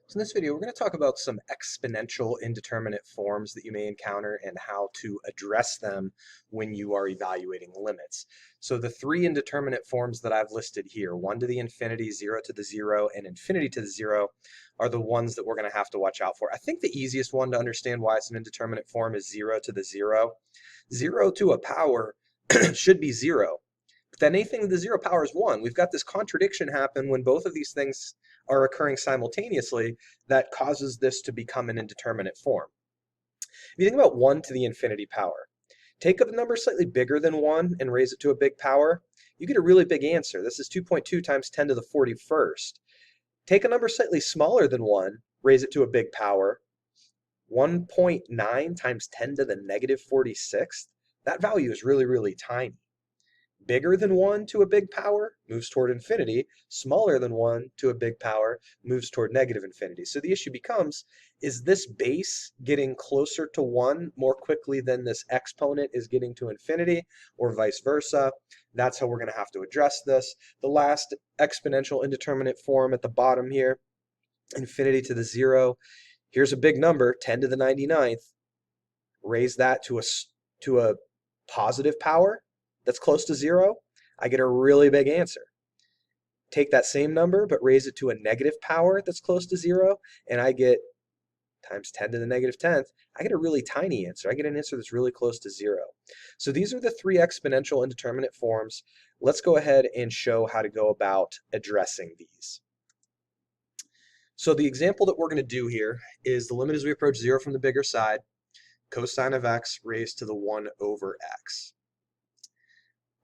So in this video, we're going to talk about some exponential indeterminate forms that you may encounter and how to address them when you are evaluating limits. So the three indeterminate forms that I've listed here, 1 to the infinity, 0 to the 0, and infinity to the 0, are the ones that we're going to have to watch out for. I think the easiest one to understand why it's an indeterminate form is 0 to the 0. 0 to a power should be 0. But then anything to the 0 power is 1. We've got this contradiction happen when both of these things are occurring simultaneously that causes this to become an indeterminate form. If you think about 1 to the infinity power, take a number slightly bigger than 1 and raise it to a big power, you get a really big answer. This is 2.2 times 10 to the 41st. Take a number slightly smaller than 1, raise it to a big power, 1.9 times 10 to the negative 46th. That value is really, really tiny. Bigger than 1 to a big power moves toward infinity. Smaller than 1 to a big power moves toward negative infinity. So the issue becomes, is this base getting closer to 1 more quickly than this exponent is getting to infinity, or vice versa? That's how we're going to have to address this. The last exponential indeterminate form at the bottom here, infinity to the 0. Here's a big number, 10 to the 99th. Raise that to a positive power that's close to 0, I get a really big answer. Take that same number, but raise it to a negative power that's close to 0, and I get times 10 to the negative 10th, I get a really tiny answer. I get an answer that's really close to 0. So these are the three exponential indeterminate forms. Let's go ahead and show how to go about addressing these. So the example that we're going to do here is the limit as we approach 0 from the bigger side, cosine of x raised to the 1 over x.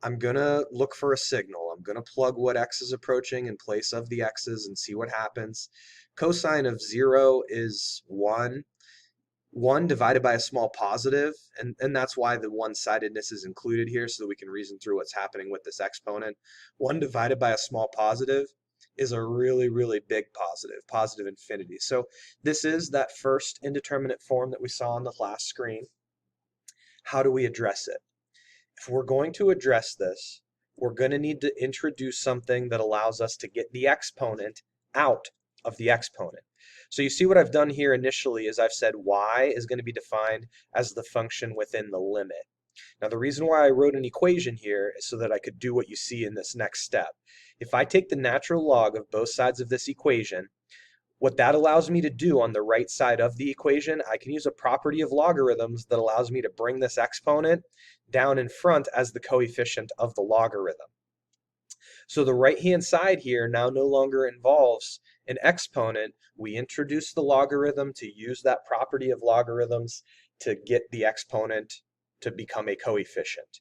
I'm going to look for a signal. I'm going to plug what x is approaching in place of the x's and see what happens. Cosine of 0 is 1. 1 divided by a small positive, and that's why the one-sidedness is included here so that we can reason through what's happening with this exponent. 1 divided by a small positive is a really, really big positive, positive infinity. So this is that first indeterminate form that we saw on the last screen. How do we address it? If we're going to address this, we're going to need to introduce something that allows us to get the exponent out of the exponent. So you see what I've done here initially is I've said y is going to be defined as the function within the limit. Now the reason why I wrote an equation here is so that I could do what you see in this next step. If I take the natural log of both sides of this equation, what that allows me to do on the right side of the equation, I can use a property of logarithms that allows me to bring this exponent down in front as the coefficient of the logarithm. So the right-hand side here now no longer involves an exponent. We introduce the logarithm to use that property of logarithms to get the exponent to become a coefficient.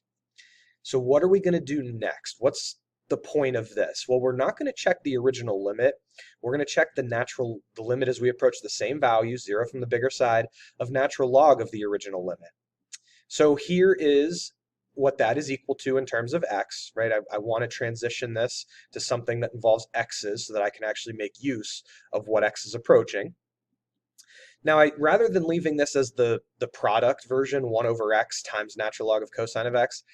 So what are we going to do next? What's the point of this? Well, we're not going to check the original limit. We're going to check the limit as we approach the same value, 0 from the bigger side, of natural log of the original limit. So here is what that is equal to in terms of x, right? I want to transition this to something that involves x's so that I can actually make use of what x is approaching. Now, rather than leaving this as the product version, 1 over x times natural log of cosine of x,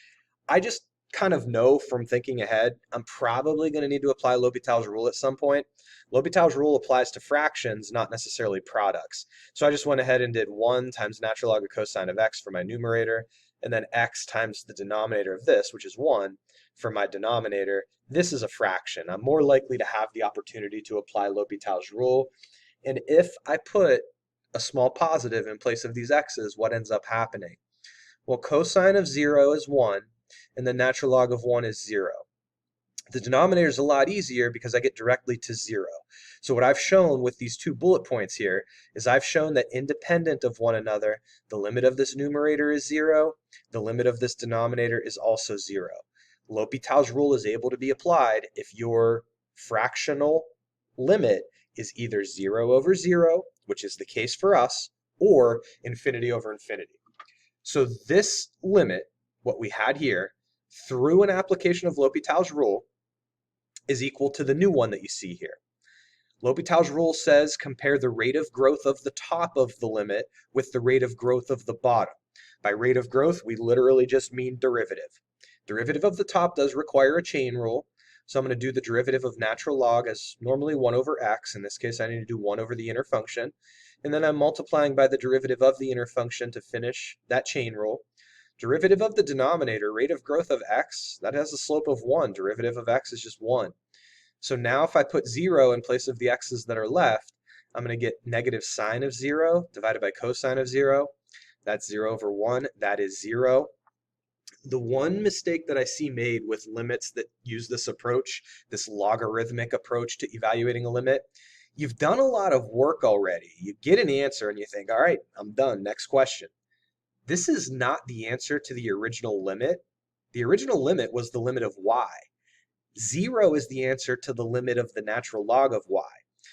I just kind of know from thinking ahead, I'm probably going to need to apply L'Hopital's rule at some point. L'Hopital's rule applies to fractions, not necessarily products. So I just went ahead and did 1 times natural log of cosine of x for my numerator, and then x times the denominator of this, which is 1, for my denominator. This is a fraction. I'm more likely to have the opportunity to apply L'Hopital's rule. And if I put a small positive in place of these x's, what ends up happening? Well, cosine of 0 is 1, and the natural log of 1 is 0. The denominator is a lot easier because I get directly to 0. So what I've shown with these two bullet points here is I've shown that independent of one another, the limit of this numerator is 0, the limit of this denominator is also 0. L'Hopital's rule is able to be applied if your fractional limit is either 0 over 0, which is the case for us, or infinity over infinity. So this limit, what we had here, through an application of L'Hopital's rule, is equal to the new one that you see here. L'Hopital's rule says compare the rate of growth of the top of the limit with the rate of growth of the bottom. By rate of growth, we literally just mean derivative. Derivative of the top does require a chain rule, So I'm going to do the derivative of natural log as normally 1 over x. In this case, I need to do 1 over the inner function. And then I'm multiplying by the derivative of the inner function to finish that chain rule. Derivative of the denominator, rate of growth of x, that has a slope of 1. Derivative of x is just 1. So now if I put 0 in place of the x's that are left, I'm going to get negative sine of 0 divided by cosine of 0. That's 0 over 1. That is 0. The one mistake that I see made with limits that use this approach, this logarithmic approach to evaluating a limit, you've done a lot of work already. You get an answer and you think, all right, I'm done. Next question. This is not the answer to the original limit. The original limit was the limit of y. 0 is the answer to the limit of the natural log of y.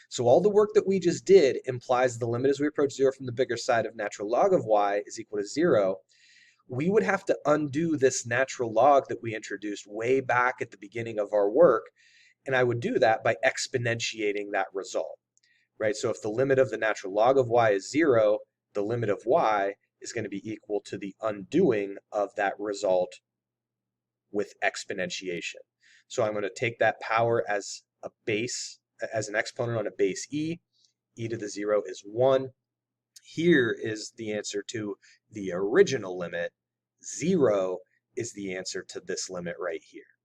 So all the work that we just did implies the limit as we approach 0 from the bigger side of natural log of y is equal to 0. We would have to undo this natural log that we introduced way back at the beginning of our work, and I would do that by exponentiating that result, right? So if the limit of the natural log of y is 0, the limit of y is going to be equal to the undoing of that result with exponentiation. So I'm going to take that power as a base, as an exponent on a base e. E to the 0 is 1. Here is the answer to the original limit. 0 is the answer to this limit right here.